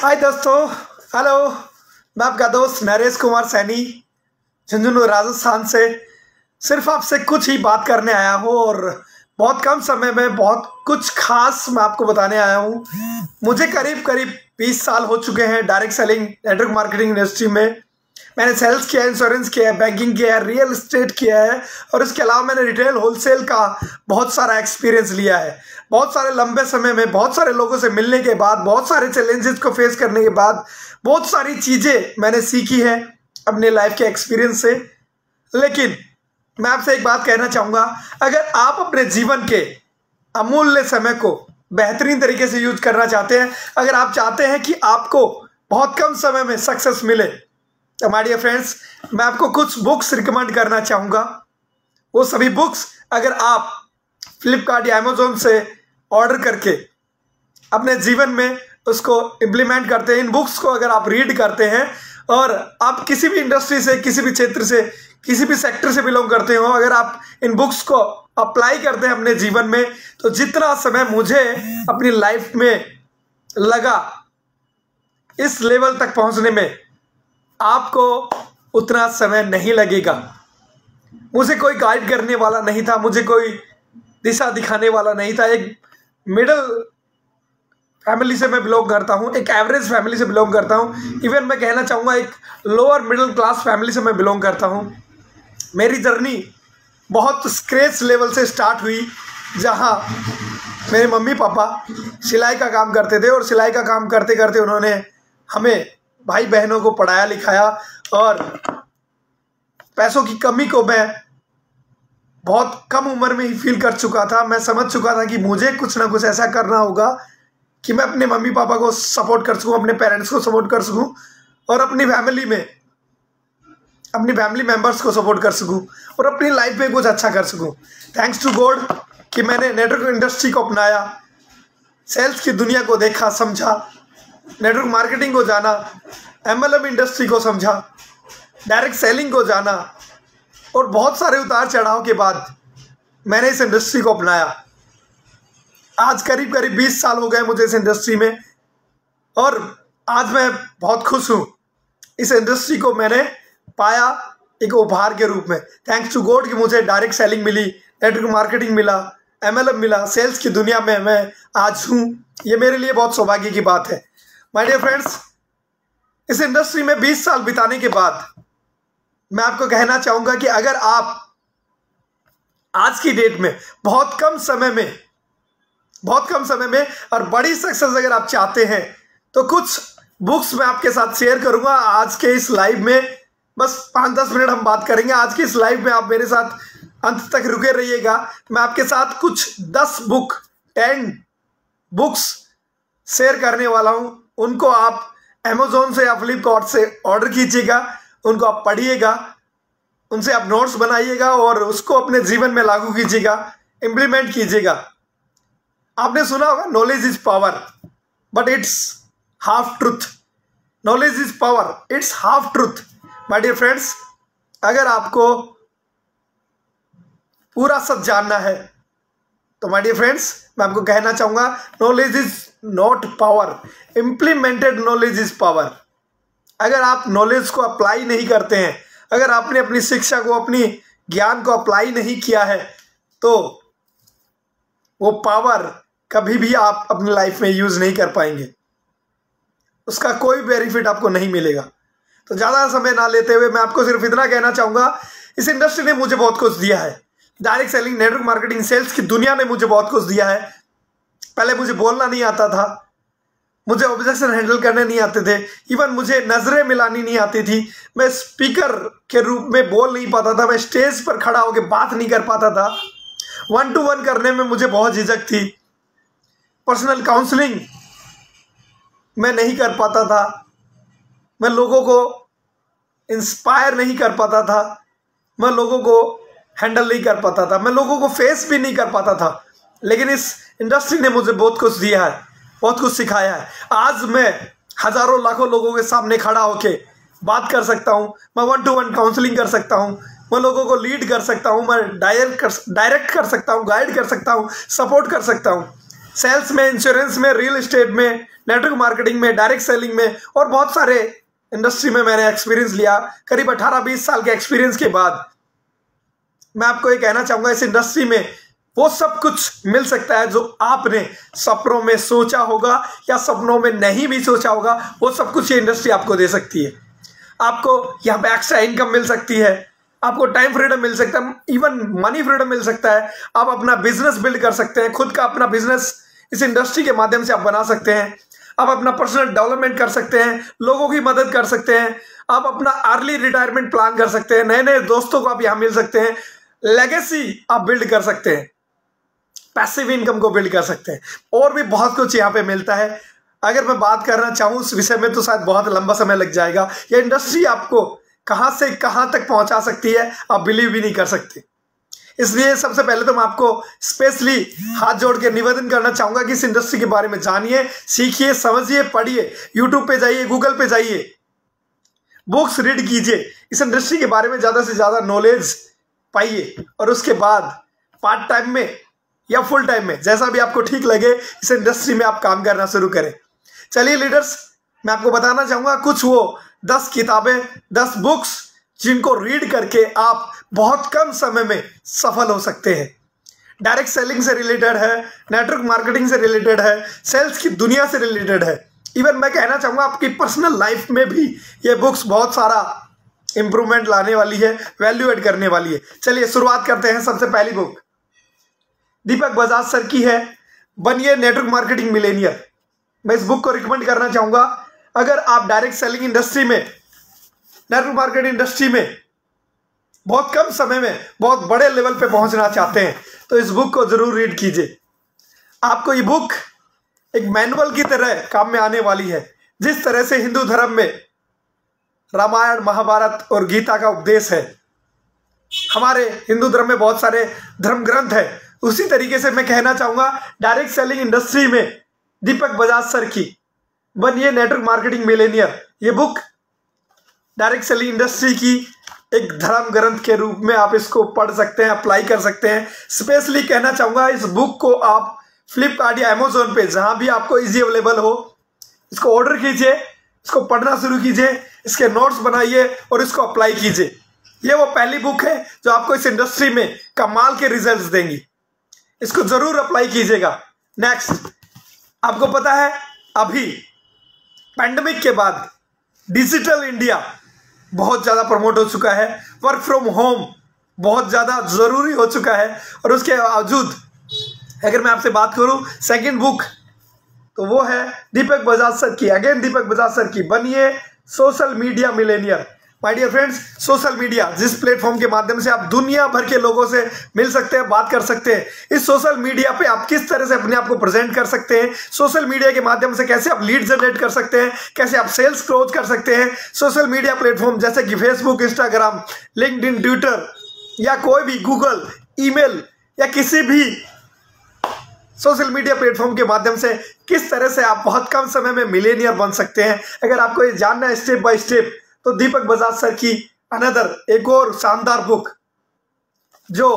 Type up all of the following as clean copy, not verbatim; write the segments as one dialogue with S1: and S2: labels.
S1: हाय दोस्तों। हेलो। मैं आपका दोस्त नरेश कुमार सैनी झुंझुनू राजस्थान से सिर्फ आपसे कुछ ही बात करने आया हूँ और बहुत कम समय में बहुत कुछ खास मैं आपको बताने आया हूँ। मुझे करीब करीब 20 साल हो चुके हैं direct selling network marketing industry में। मैंने सेल्स किया है, इंश्योरेंस किया है, बैंकिंग किया है, रियल एस्टेट किया है और इसके अलावा मैंने रिटेल होलसेल का बहुत सारा एक्सपीरियंस लिया है। बहुत सारे लंबे समय में बहुत सारे लोगों से मिलने के बाद, बहुत सारे चैलेंजेस को फेस करने के बाद बहुत सारी चीज़ें मैंने सीखी है अपने लाइफ के एक्सपीरियंस से। लेकिन मैं आपसे एक बात कहना चाहूँगा, अगर आप अपने जीवन के अमूल्य समय को बेहतरीन तरीके से यूज करना चाहते हैं, अगर आप चाहते हैं कि आपको बहुत कम समय में सक्सेस मिले, तो माय डियर फ्रेंड्स, मैं आपको कुछ बुक्स रिकमेंड करना चाहूँगा। वो सभी बुक्स अगर आप फ्लिपकार्ट या अमेजोन से ऑर्डर करके अपने जीवन में उसको इम्प्लीमेंट करते हैं, इन बुक्स को अगर आप रीड करते हैं और आप किसी भी इंडस्ट्री से, किसी भी क्षेत्र से, किसी भी सेक्टर से बिलोंग करते हो, अगर आप इन बुक्स को अप्लाई करते हैं अपने जीवन में, तो जितना समय मुझे अपनी लाइफ में लगा इस लेवल तक पहुंचने में, आपको उतना समय नहीं लगेगा। मुझे कोई गाइड करने वाला नहीं था, मुझे कोई दिशा दिखाने वाला नहीं था। एक मिडिल फैमिली से मैं बिलोंग करता हूँ, एक एवरेज फैमिली से बिलोंग करता हूँ, इवन मैं कहना चाहूँगा एक लोअर मिडिल क्लास फैमिली से मैं बिलोंग करता हूँ। मेरी जर्नी बहुत स्क्रैच लेवल से स्टार्ट हुई, जहाँ मेरे मम्मी पापा सिलाई का काम करते थे और सिलाई का काम करते करते उन्होंने हमें भाई बहनों को पढ़ाया लिखाया और पैसों की कमी को मैं बहुत कम उम्र में ही फील कर चुका था। मैं समझ चुका था कि मुझे कुछ ना कुछ ऐसा करना होगा कि मैं अपने मम्मी पापा को सपोर्ट कर सकूं, अपने पेरेंट्स को सपोर्ट कर सकूं और अपनी फैमिली में अपनी फैमिली मेंबर्स को सपोर्ट कर सकूं और अपनी लाइफ में कुछ अच्छा कर सकूं। थैंक्स टू गॉड कि मैंने नेटवर्क इंडस्ट्री को अपनाया, सेल्स की दुनिया को देखा, समझा, नेटवर्क मार्केटिंग को जाना, MLM इंडस्ट्री को समझा, डायरेक्ट सेलिंग को जाना और बहुत सारे उतार चढ़ाव के बाद मैंने इस इंडस्ट्री को अपनाया। आज करीब करीब 20 साल हो गए मुझे इस इंडस्ट्री में और आज मैं बहुत खुश हूँ। इस इंडस्ट्री को मैंने पाया एक उपहार के रूप में। थैंक्स टू गॉड कि मुझे डायरेक्ट सेलिंग मिली, नेटवर्क मार्केटिंग मिला, MLM मिला, सेल्स की दुनिया में मैं आज हूँ। ये मेरे लिए बहुत सौभाग्य की बात है। माय डियर फ्रेंड्स, इस इंडस्ट्री में 20 साल बिताने के बाद मैं आपको कहना चाहूँगा कि अगर आप आज की डेट में बहुत कम समय में और बड़ी सक्सेस अगर आप चाहते हैं, तो कुछ बुक्स मैं आपके साथ शेयर करूँगा आज के इस लाइव में। बस 5-10 मिनट हम बात करेंगे आज की इस लाइव में। आप मेरे साथ अंत तक रुके रहिएगा। मैं आपके साथ कुछ 10 बुक्स शेयर करने वाला हूँ। उनको आप अमेजोन से या फ्लिपकार्ट से ऑर्डर कीजिएगा, उनको आप पढ़िएगा, उनसे आप नोट्स बनाइएगा और उसको अपने जीवन में लागू कीजिएगा, इम्प्लीमेंट कीजिएगा। आपने सुना होगा knowledge is power but it's half truth. Knowledge is power, it's half truth. My dear friends, अगर आपको पूरा सच जानना है तो माय डियर फ्रेंड्स, मैं आपको कहना चाहूँगा knowledge is not power, implemented knowledge is power. अगर आप नॉलेज को अप्लाई नहीं करते हैं, अगर आपने अपनी शिक्षा को, अपनी ज्ञान को अप्लाई नहीं किया है, तो वो पावर कभी भी आप अपनी लाइफ में यूज नहीं कर पाएंगे, उसका कोई बेनिफिट आपको नहीं मिलेगा। तो ज़्यादा समय ना लेते हुए मैं आपको सिर्फ इतना कहना चाहूँगा, इस इंडस्ट्री ने मुझे बहुत कुछ दिया है। Direct selling, network marketing, sales की दुनिया ने मुझे बहुत कुछ दिया है। पहले मुझे बोलना नहीं आता था, मुझे ऑब्जेक्शन हैंडल करने नहीं आते थे, इवन मुझे नजरें मिलानी नहीं आती थी, मैं स्पीकर के रूप में बोल नहीं पाता था, मैं स्टेज पर खड़ा होकर बात नहीं कर पाता था, 1-to-1 करने में मुझे बहुत झिझक थी, पर्सनल काउंसलिंग मैं नहीं कर पाता था, मैं लोगों को इंस्पायर नहीं कर पाता था, मैं लोगों को हैंडल नहीं कर पाता था, मैं लोगों को फेस भी नहीं कर पाता था। लेकिन इस इंडस्ट्री ने मुझे बहुत कुछ दिया है, बहुत कुछ सिखाया है। आज मैं हजारों लाखों लोगों के सामने खड़ा होके बात कर सकता हूँ, मैं 1-to-1 काउंसलिंग कर सकता हूँ, मैं लोगों को लीड कर सकता हूँ, मैं डायरेक्ट कर सकता हूँ, गाइड कर सकता हूँ, सपोर्ट कर सकता हूँ। सेल्स में, इंश्योरेंस में, रियल एस्टेट में, नेटवर्क मार्केटिंग में, डायरेक्ट सेलिंग में और बहुत सारे इंडस्ट्री में मैंने एक्सपीरियंस लिया। करीब 18-20 साल के एक्सपीरियंस के बाद मैं आपको ये कहना चाहूँगा, इस इंडस्ट्री में वो सब कुछ मिल सकता है जो आपने सपनों में सोचा होगा या सपनों में नहीं भी सोचा होगा, वो सब कुछ ये इंडस्ट्री आपको दे सकती है। आपको यहाँ पे एक्स्ट्रा इनकम मिल सकती है, आपको टाइम फ्रीडम मिल सकता है, इवन मनी फ्रीडम मिल सकता है। आप अपना बिजनेस बिल्ड कर सकते हैं, खुद का अपना बिजनेस इस इंडस्ट्री के माध्यम से आप बना सकते हैं। आप अपना पर्सनल डेवलपमेंट कर सकते हैं, लोगों की मदद कर सकते हैं, आप अपना अर्ली रिटायरमेंट प्लान कर सकते हैं, नए नए दोस्तों को आप यहाँ मिल सकते हैं, लेगेसी आप बिल्ड कर सकते हैं, पैसिव इनकम को बिल्ड कर सकते हैं, और भी बहुत कुछ यहाँ पे मिलता है। अगर मैं बात करना चाहूँ उस विषय में तो शायद बहुत लंबा समय लग जाएगा। ये इंडस्ट्री आपको कहाँ से कहाँ तक पहुँचा सकती है आप बिलीव भी नहीं कर सकते। इसलिए सबसे पहले तो मैं आपको स्पेशली हाथ जोड़ के निवेदन करना चाहूँगा कि इस इंडस्ट्री के बारे में जानिए, सीखिए, समझिए, पढ़िए, यूट्यूब पे जाइए, गूगल पे जाइए, बुक्स रीड कीजिए, इस इंडस्ट्री के बारे में ज़्यादा से ज़्यादा नॉलेज पाइए और उसके बाद पार्ट टाइम में या फुल टाइम में जैसा भी आपको ठीक लगे इस इंडस्ट्री में आप काम करना शुरू करें। चलिए लीडर्स, मैं आपको बताना चाहूँगा कुछ वो 10 किताबें, 10 बुक्स जिनको रीड करके आप बहुत कम समय में सफल हो सकते हैं। डायरेक्ट सेलिंग से रिलेटेड है, नेटवर्क मार्केटिंग से रिलेटेड है, सेल्स की दुनिया से रिलेटेड है, इवन मैं कहना चाहूँगा आपकी पर्सनल लाइफ में भी ये बुक्स बहुत सारा इंप्रूवमेंट लाने वाली है, वैल्यू एड करने वाली है। चलिए शुरुआत करते हैं। सबसे पहली बुक दीपक बजाज सर की है, बनिए नेटवर्क मार्केटिंग मिलेनियर। मैं इस बुक को रिकमेंड करना चाहूँगा। अगर आप डायरेक्ट सेलिंग इंडस्ट्री में, नेटवर्क मार्केटिंग इंडस्ट्री में बहुत कम समय में बहुत बड़े लेवल पे पहुंचना चाहते हैं तो इस बुक को जरूर रीड कीजिए। आपको ये बुक एक मैनुअल की तरह काम में आने वाली है। जिस तरह से हिंदू धर्म में रामायण, महाभारत और गीता का उपदेश है, हमारे हिंदू धर्म में बहुत सारे धर्म ग्रंथ है, उसी तरीके से मैं कहना चाहूँगा डायरेक्ट सेलिंग इंडस्ट्री में दीपक बजाज सर की बनिए नेटवर्क मार्केटिंग मिलेनियर, ये बुक डायरेक्ट सेलिंग इंडस्ट्री की एक धर्म ग्रंथ के रूप में आप इसको पढ़ सकते हैं, अप्लाई कर सकते हैं। स्पेशली कहना चाहूँगा इस बुक को आप फ्लिपकार्ट या अमेजोन पे जहाँ भी आपको इजी अवेलेबल हो इसको ऑर्डर कीजिए, इसको पढ़ना शुरू कीजिए, इसके नोट्स बनाइए और इसको अप्लाई कीजिए। ये वो पहली बुक है जो आपको इस इंडस्ट्री में कमाल के रिजल्ट्स देंगी। इसको जरूर अप्लाई कीजिएगा। नेक्स्ट, आपको पता है अभी पैंडेमिक के बाद डिजिटल इंडिया बहुत ज़्यादा प्रमोट हो चुका है, वर्क फ्रॉम होम बहुत ज़्यादा ज़रूरी हो चुका है, और उसके बावजूद अगर मैं आपसे बात करूं सेकंड बुक तो वो है दीपक बजाज सर की, अगेन दीपक बजाज सर की, बनिए social media millionaire. My dear friends, social media जिस प्लेटफॉर्म के माध्यम से आप दुनिया भर के लोगों से मिल सकते हैं, बात कर सकते हैं, इस सोशल मीडिया पे आप किस तरह से अपने आप को प्रेजेंट कर सकते हैं, सोशल मीडिया के माध्यम से कैसे आप लीड जनरेट कर सकते हैं, कैसे आप सेल्स क्लोज कर सकते हैं। सोशल मीडिया प्लेटफॉर्म जैसे कि फेसबुक, इंस्टाग्राम, लिंक्डइन, ट्विटर या कोई भी गूगल, ईमेल या किसी भी सोशल मीडिया प्लेटफॉर्म के माध्यम से किस तरह से आप बहुत कम समय में मिलेनियर बन सकते हैं। अगर आपको ये जानना है स्टेप बाय स्टेप तो दीपक बजाज सर की अनदर एक और शानदार बुक जो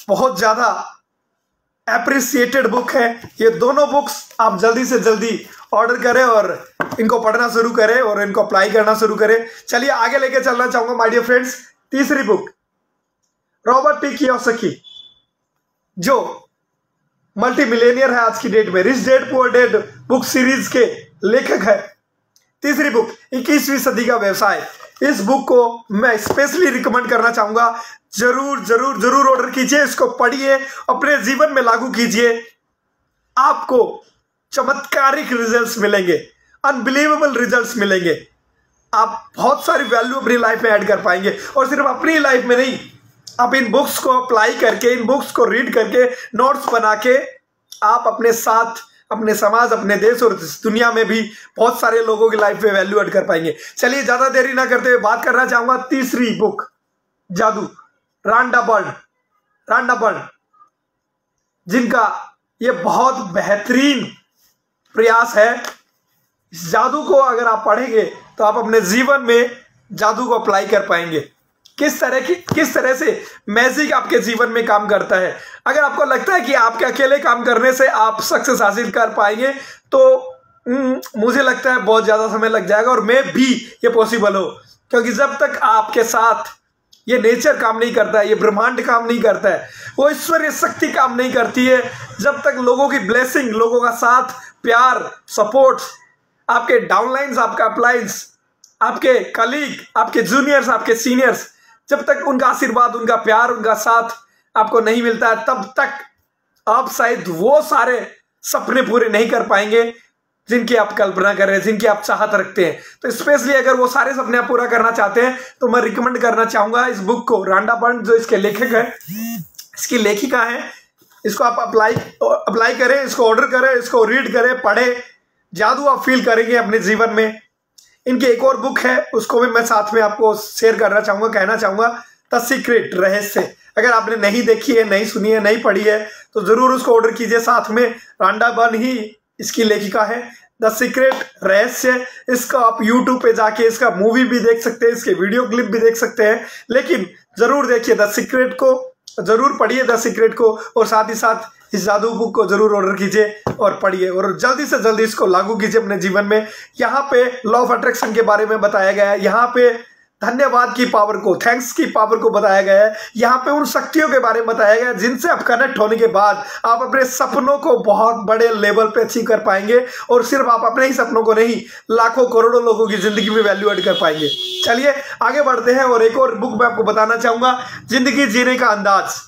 S1: बहुत ज़्यादा एप्रिसिएटेड बुक है, ये दोनों बुक्स आप जल्दी से जल्दी ऑर्डर करें और इनको पढ़ना शुरू करें और इनको अप्लाई करना शुरू करें। चलिए आगे लेके चलना चाहूँगा माय डियर फ्रेंड्स। तीसरी बुक रॉबर्ट टी कियोसाकी जो मल्टी मिलेनियर है आज की डेट में, rich dad poor dad book series के लेखक है। तीसरी बुक 21वीं सदी का व्यवसाय, इस बुक को मैं स्पेशली रिकमेंड करना चाहूँगा। जरूर जरूर जरूर ऑर्डर कीजिए, इसको पढ़िए, अपने जीवन में लागू कीजिए, आपको चमत्कारिक रिजल्ट्स मिलेंगे, अनबिलीवेबल रिजल्ट्स मिलेंगे। आप बहुत सारी वैल्यू अपनी लाइफ में ऐड कर पाएंगे, और सिर्फ अपनी लाइफ में नहीं, आप इन बुक्स को अप्लाई करके, इन बुक्स को रीड करके, नोट्स बना के आप अपने साथ, अपने समाज, अपने देश और दुनिया में भी बहुत सारे लोगों की लाइफ में वैल्यू ऐड कर पाएंगे। चलिए ज़्यादा देरी ना करते हुए बात करना चाहूँगा तीसरी बुक, जादू, रांडा बर्न, जिनका ये बहुत बेहतरीन प्रयास है। इस जादू को अगर आप पढ़ेंगे तो आप अपने जीवन में जादू को अप्लाई कर पाएंगे। किस तरह से मैजिक आपके जीवन में काम करता है। अगर आपको लगता है कि आपके अकेले काम करने से आप सक्सेस हासिल कर पाएंगे तो मुझे लगता है बहुत ज़्यादा समय लग जाएगा, और मैं भी ये पॉसिबल हो, क्योंकि जब तक आपके साथ ये नेचर काम नहीं करता है, ये ब्रह्मांड काम नहीं करता है, वो ईश्वरीय शक्ति काम नहीं करती है, जब तक लोगों की ब्लेसिंग, लोगों का साथ, प्यार, सपोर्ट, आपके डाउनलाइंस, आपका अपलाइंस, आपके कलीग, आपके जूनियर्स, आपके सीनियर्स, जब तक उनका आशीर्वाद, उनका प्यार, उनका साथ आपको नहीं मिलता है, तब तक आप शायद वो सारे सपने पूरे नहीं कर पाएंगे जिनकी आप कल्पना कर रहे हैं, जिनकी आप चाहत रखते हैं। तो स्पेशली अगर वो सारे सपने आप पूरा करना चाहते हैं तो मैं रिकमेंड करना चाहूंगा इस बुक को। रॉन्डा बर्न्स जो इसके लेखक है, इसकी लेखिका है, इसको आप अप्लाई करें, इसको ऑर्डर करें, इसको रीड करें, पढ़ें, जादू आप फील करेंगे अपने जीवन में। इनकी एक और बुक है, उसको भी मैं साथ में आपको शेयर करना चाहूँगा, कहना चाहूँगा, द सीक्रेट, रहस्य। अगर आपने नहीं देखी है, नहीं सुनी है, नहीं पढ़ी है तो ज़रूर उसको ऑर्डर कीजिए। साथ में रॉन्डा बर्न ही इसकी लेखिका है, द सीक्रेट, रहस्य। इसका आप यूट्यूब पे जाके इसका मूवी भी देख सकते हैं, इसके वीडियो क्लिप भी देख सकते हैं, लेकिन ज़रूर देखिए द सीक्रेट को, ज़रूर पढ़िए द सीक्रेट को, और साथ ही साथ इस जादू बुक को जरूर ऑर्डर कीजिए और पढ़िए, और जल्दी से जल्दी इसको लागू कीजिए अपने जीवन में। यहाँ पे लॉ ऑफ अट्रैक्शन के बारे में बताया गया है, यहाँ पे धन्यवाद की पावर को, थैंक्स की पावर को बताया गया है, यहाँ पे उन शक्तियों के बारे में बताया गया है जिनसे आप कनेक्ट होने के बाद आप अपने सपनों को बहुत बड़े लेवल पे अचीव कर पाएंगे, और सिर्फ आप अपने ही सपनों को नहीं, लाखों करोड़ों लोगों की जिंदगी में वैल्यू एड कर पाएंगे। चलिए आगे बढ़ते हैं, और एक और बुक मैं आपको बताना चाहूंगा, जिंदगी जीने का अंदाज।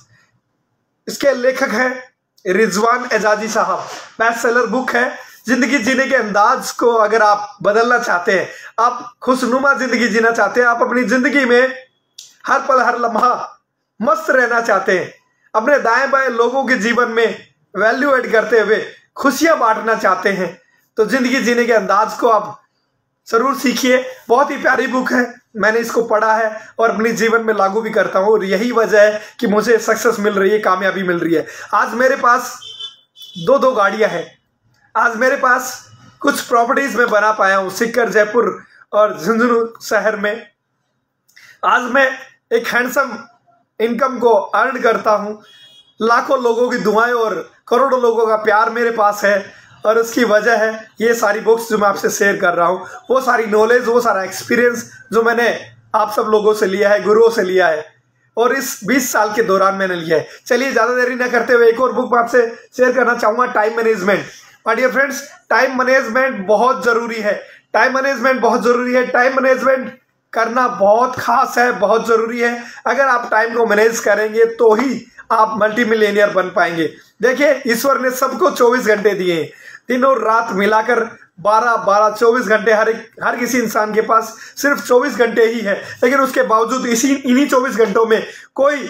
S1: इसके लेखक है रिजवान एजाजी साहब, बेस्ट सेलर बुक है। जिंदगी जीने के अंदाज को अगर आप बदलना चाहते हैं, आप खुशनुमा जिंदगी जीना चाहते हैं, आप अपनी जिंदगी में हर पल हर लम्हा मस्त रहना चाहते हैं, अपने दाएं बाएं लोगों के जीवन में वैल्यू ऐड करते हुए खुशियां बांटना चाहते हैं, तो जिंदगी जीने के अंदाज को आप जरूर सीखिए। बहुत ही प्यारी बुक है, मैंने इसको पढ़ा है और अपने जीवन में लागू भी करता हूँ, और यही वजह है कि मुझे सक्सेस मिल रही है, कामयाबी मिल रही है। आज मेरे पास दो गाड़ियाँ हैं, आज मेरे पास कुछ प्रॉपर्टीज में बना पाया हूँ सीकर, जयपुर और झुंझुनू शहर में। आज मैं एक हैंडसम इनकम को अर्न करता हूँ, लाखों लोगों की दुआएं और करोड़ों लोगों का प्यार मेरे पास है, और उसकी वजह है ये सारी बुक्स जो मैं आपसे शेयर कर रहा हूँ, वो सारी नॉलेज, वो सारा एक्सपीरियंस जो मैंने आप सब लोगों से लिया है, गुरुओं से लिया है, और इस 20 साल के दौरान मैंने लिया है। चलिए ज़्यादा देरी न करते हुए एक और बुक मैं आपसे शेयर करना चाहूँगा, time management. My dear friends, time management बहुत ज़रूरी है, टाइम मैनेजमेंट बहुत ज़रूरी है, टाइम मैनेजमेंट करना बहुत खास है, बहुत ज़रूरी है। अगर आप टाइम को मैनेज करेंगे तो ही आप मल्टी मिलियनियर बन पाएंगे। देखिए, ईश्वर ने सबको 24 घंटे दिए हैं, दिन और रात मिलाकर 12-24 घंटे हर किसी इंसान के पास सिर्फ 24 घंटे ही है, लेकिन उसके बावजूद इन्हीं 24 घंटों में कोई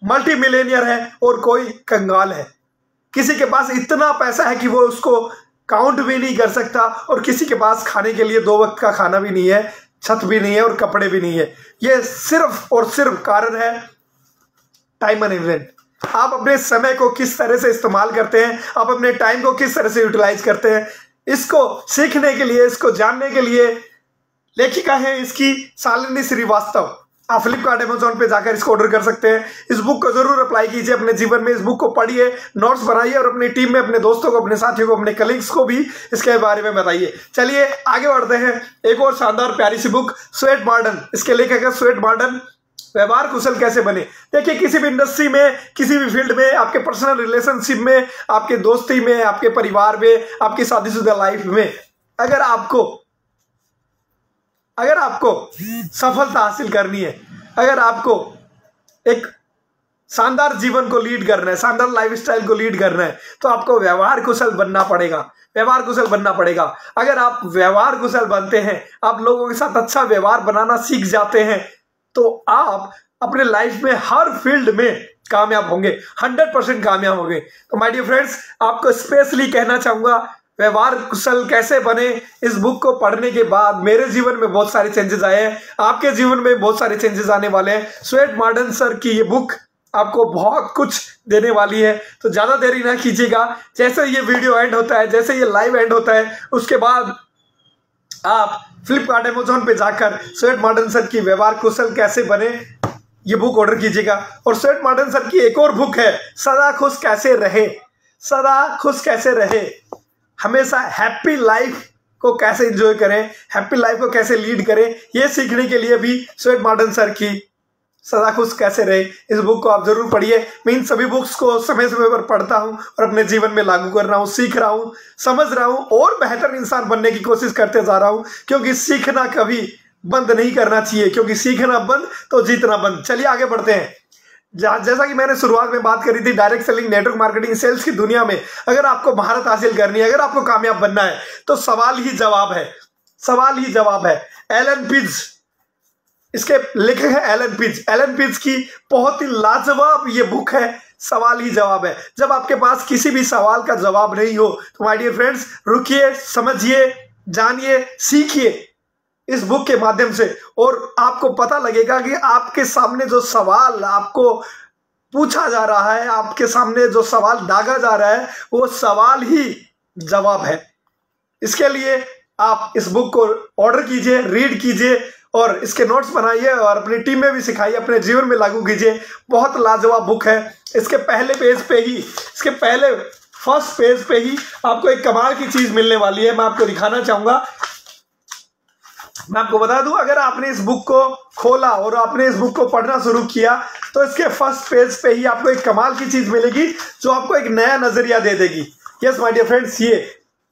S1: मल्टी मिलियनियर है और कोई कंगाल है। किसी के पास इतना पैसा है कि वो उसको काउंट भी नहीं कर सकता, और किसी के पास खाने के लिए 2 वक्त का खाना भी नहीं है, छत भी नहीं है और कपड़े भी नहीं है। ये सिर्फ और सिर्फ कारण है टाइम मैनेजमेंट। आप अपने समय को किस तरह से इस्तेमाल करते हैं, आप अपने टाइम को किस तरह से यूटिलाइज करते हैं, इसको सीखने के लिए, इसको जानने के लिए लेखिका है इसकी शालिनी श्रीवास्तव। आप फ्लिपकार्ट, अमेजोन पे जाकर इसको ऑर्डर कर सकते हैं। इस बुक को जरूर अप्लाई कीजिए अपने जीवन में, इस बुक को पढ़िए, नोट्स बनाइए, और अपनी टीम में अपने दोस्तों को, अपने साथियों को, अपने कलीग्स को भी इसके बारे में बताइए। चलिए आगे बढ़ते हैं, एक और शानदार प्यारी सी बुक, स्वेट मार्डन। इसके लेखक है स्वेट मार्डन, व्यवहार कुशल कैसे बने। देखिए, किसी भी इंडस्ट्री में, किसी भी फील्ड में, आपके पर्सनल रिलेशनशिप में, आपके दोस्ती में, आपके परिवार में, आपकी शादीशुदा लाइफ में, अगर आपको सफलता हासिल करनी है, अगर आपको एक शानदार जीवन को लीड करना है, शानदार लाइफस्टाइल को लीड करना है, तो आपको व्यवहार कुशल बनना पड़ेगा, व्यवहार कुशल बनना पड़ेगा। अगर आप व्यवहार कुशल बनते हैं, आप लोगों के साथ अच्छा व्यवहार बनाना सीख जाते हैं, तो आप अपने लाइफ में हर फील्ड में कामयाब होंगे, 100% कामयाब होंगे। तो माय डियर फ्रेंड्स, आपको स्पेशली कहना चाहूंगा, व्यवहार कुशल कैसे बने, इस बुक को पढ़ने के बाद मेरे जीवन में बहुत सारे चेंजेस आए हैं, आपके जीवन में बहुत सारे चेंजेस आने वाले हैं। स्वेट मार्डन सर की ये बुक आपको बहुत कुछ देने वाली है, तो ज़्यादा देरी ना कीजिएगा। जैसे ये वीडियो एंड होता है, जैसे ये लाइव एंड होता है, उसके बाद आप फ्लिपकार्ट, अमेजोन पे जाकर स्वेट मार्डन सर की व्यवहार कुशल कैसे बने ये बुक ऑर्डर कीजिएगा। और स्टुअर्ट मार्टन सर की एक और बुक है, सदा खुश कैसे रहे, सदा खुश कैसे रहे, हमेशा हैप्पी लाइफ को कैसे एंजॉय करें, हैप्पी लाइफ को कैसे लीड करें, ये सीखने के लिए भी स्टुअर्ट मार्टन सर की सदा खुश कैसे रहे, इस बुक को आप जरूर पढ़िए। मैं इन सभी बुक्स को समय समय पर पढ़ता हूँ और अपने जीवन में लागू कर रहा हूँ, सीख रहा हूँ, समझ रहा हूँ और बेहतर इंसान बनने की कोशिश करते जा रहा हूँ, क्योंकि सीखना कभी बंद नहीं करना चाहिए, क्योंकि सीखना बंद तो जीतना बंद। चलिए आगे बढ़ते हैं। जैसा कि मैंने शुरुआत में बात करी थी, direct selling, network marketing, sales की दुनिया में अगर आपको महारत हासिल करनी है, अगर आपको कामयाब बनना है, तो सवाल ही जवाब है, सवाल ही जवाब है। एलन पिज इसके लेखक है, एलन पिज। एलन पिज की बहुत ही लाजवाब ये बुक है, सवाल ही जवाब है। जब आपके पास किसी भी सवाल का जवाब नहीं हो तो माय डियर फ्रेंड्स, रुकिए, समझिए, जानिए, सीखिए इस बुक के माध्यम से, और आपको पता लगेगा कि आपके सामने जो सवाल आपको पूछा जा रहा है, आपके सामने जो सवाल दागा जा रहा है, वो सवाल ही जवाब है। इसके लिए आप इस बुक को ऑर्डर कीजिए, रीड कीजिए और इसके नोट्स बनाइए और अपनी टीम में भी सिखाइए, अपने जीवन में लागू कीजिए। बहुत लाजवाब बुक है। इसके पहले पेज पे ही, इसके पहले फर्स्ट पेज पे ही आपको एक कमाल की चीज मिलने वाली है, मैं आपको दिखाना चाहूंगा। मैं आपको बता दूं, अगर आपने इस बुक को खोला और आपने इस बुक को पढ़ना शुरू किया तो इसके फर्स्ट पेज पे ही आपको एक कमाल की चीज मिलेगी जो आपको एक नया नजरिया दे देगी। यस माय डियर फ्रेंड्स, ये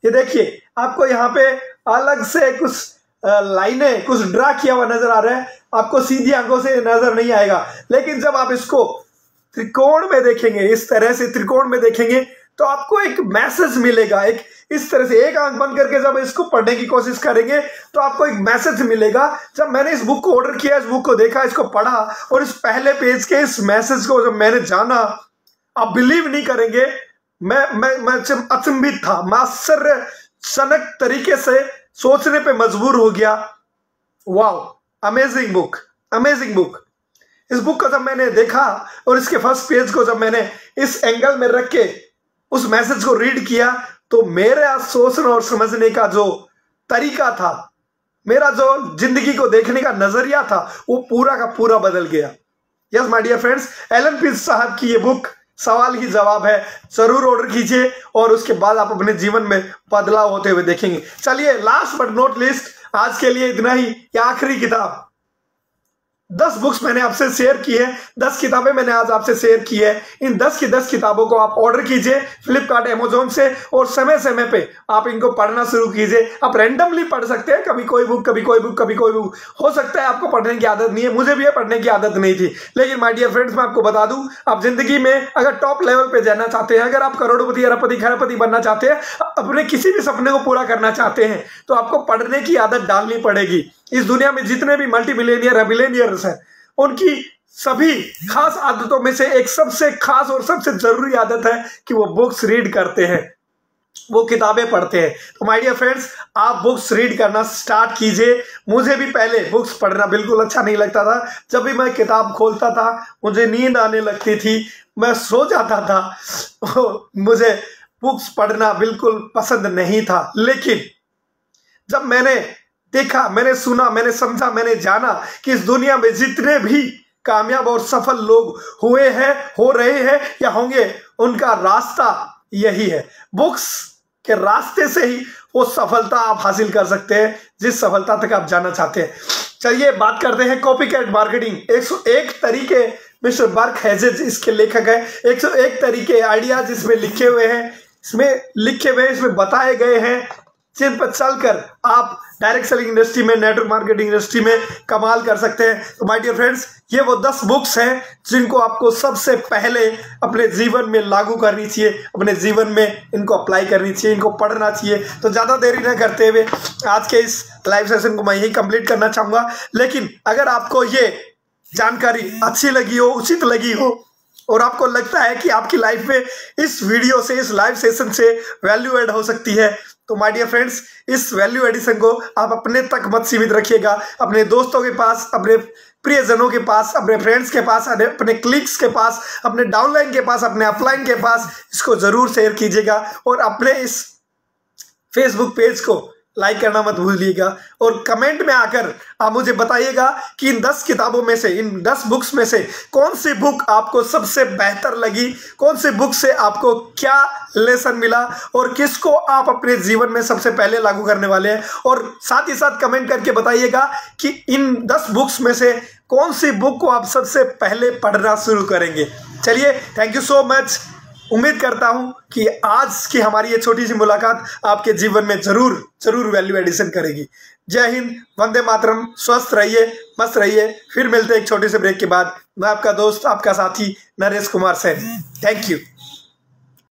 S1: देखिए, आपको यहाँ पे अलग से कुछ लाइनें, कुछ ड्रा किया हुआ नजर आ रहा है, आपको सीधी आंखों से नजर नहीं आएगा, लेकिन जब आप इसको त्रिकोण में देखेंगे, इस तरह से त्रिकोण में देखेंगे, तो आपको एक मैसेज मिलेगा। एक इस तरह से एक आंख बंद करके जब इसको पढ़ने की कोशिश करेंगे तो आपको एक मैसेज मिलेगा। जब मैंने इस बुक को ऑर्डर किया, इस बुक को देखा, इसको पढ़ा और इस पहले पेज के इस मैसेज को जब मैंने जाना, आप बिलीव नहीं करेंगे, मैं अचंभित था, मैं आश्चर्यजनक तरीके से सोचने पे मजबूर हो गया। Wow, amazing book, amazing book. इस बुक को जब मैंने देखा और इसके फर्स्ट पेज को जब मैंने इस एंगल में रख के उस मैसेज को रीड किया, तो मेरा सोचने और समझने का जो तरीका था, मेरा जो जिंदगी को देखने का नजरिया था, वो पूरा का पूरा बदल गया। Yes my dear friends, Allan Pease साहब की ये बुक सवाल ही जवाब है, जरूर ऑर्डर कीजिए और उसके बाद आप अपने जीवन में बदलाव होते हुए देखेंगे। चलिए, लास्ट बट नॉट लिस्ट, आज के लिए इतना ही। ये आखिरी किताब, 10 बुक्स मैंने आपसे शेयर की है, 10 किताबें मैंने आज आपसे शेयर की है। इन 10 की 10 किताबों को आप ऑर्डर कीजिए फ्लिपकार्ट, अमेजोन से, और समय समय पे आप इनको पढ़ना शुरू कीजिए। आप रैंडमली पढ़ सकते हैं, कभी कोई बुक, कभी कोई बुक, कभी कोई बुक। हो सकता है आपको पढ़ने की आदत नहीं है, मुझे भी पढ़ने की आदत नहीं थी, लेकिन माय डियर फ्रेंड्स, मैं आपको बता दूं, आप जिंदगी में अगर टॉप लेवल पे जाना चाहते हैं, अगर आप करोड़पति, अरबपति, खरबपति बनना चाहते हैं, अपने किसी भी सपने को पूरा करना चाहते हैं, तो आपको पढ़ने की आदत डालनी पड़ेगी। इस दुनिया में जितने भी मल्टी मिलियनियर, बिलियनियर्स हैं, उनकी सभी खास आदतों में से एक सबसे खास और सबसे जरूरी आदत है कि वो बुक्स रीड करते हैं, वो किताबें पढ़ते हैं। तो माय डियर फ्रेंड्स, आप बुक्स रीड करना स्टार्ट कीजिए। मुझे भी पहले बुक्स पढ़ना बिल्कुल अच्छा नहीं लगता था। जब भी मैं किताब खोलता था, मुझे नींद आने लगती थी, मैं सो जाता था, मुझे बुक्स पढ़ना बिल्कुल पसंद नहीं था। लेकिन जब मैंने देखा, मैंने सुना, मैंने समझा, मैंने जाना कि इस दुनिया में जितने भी कामयाब और सफल लोग हुए हैं, हो रहे हैं या होंगे, उनका रास्ता यही है। बुक्स के रास्ते से ही वो सफलता आप हासिल कर सकते हैं, जिस सफलता तक आप जाना चाहते हैं। चलिए बात करते हैं कॉपीकैट मार्केटिंग। 101 तरीके, मिस्टर बर्क हेजेज इसके लेखक है। 101 तरीके, आइडियाज इसमें लिखे हुए हैं, इसमें बताए गए हैं, जिन पर चलकर आप डायरेक्ट सेलिंग इंडस्ट्री में, नेटवर्क मार्केटिंग इंडस्ट्री में कमाल कर सकते हैं। तो माय डियर फ्रेंड्स, ये वो 10 बुक्स हैं जिनको आपको सबसे पहले अपने जीवन में लागू करनी चाहिए, अपने जीवन में इनको अप्लाई करनी चाहिए, इनको पढ़ना चाहिए। तो ज़्यादा देरी न करते हुए आज के इस लाइव सेशन को मैं यही कंप्लीट करना चाहूँगा। लेकिन अगर आपको ये जानकारी अच्छी लगी हो, उचित लगी हो, और आपको लगता है कि आपकी लाइफ में इस वीडियो से, इस लाइव सेशन से वैल्यू ऐड हो सकती है, तो माय डियर फ्रेंड्स, इस वैल्यू एडिशन को आप अपने तक मत सीमित रखिएगा। अपने दोस्तों के पास, अपने प्रियजनों के पास, अपने फ्रेंड्स के पास, अपने क्लिक्स के पास, अपने डाउनलाइन के पास, अपने अपलाइन के पास इसको जरूर शेयर कीजिएगा। और अपने इस फेसबुक पेज को लाइक करना मत भूलिएगा और कमेंट में आकर आप मुझे बताइएगा कि इन 10 किताबों में से, इन 10 बुक्स में से कौन सी बुक आपको सबसे बेहतर लगी, कौन सी बुक से आपको क्या लेसन मिला और किसको आप अपने जीवन में सबसे पहले लागू करने वाले हैं। और साथ ही साथ कमेंट करके बताइएगा कि इन 10 बुक्स में से कौन सी बुक को आप सबसे पहले पढ़ना शुरू करेंगे। चलिए, थैंक यू सो मच। उम्मीद करता हूं कि आज की हमारी ये छोटी सी मुलाकात आपके जीवन में जरूर वैल्यू एडिशन करेगी। जय हिंद, वंदे मातरम, स्वस्थ रहिए, मस्त रहिए। फिर मिलते हैं एक छोटे से ब्रेक के बाद। मैं आपका दोस्त, आपका साथी नरेश कुमार सैनी। Thank you.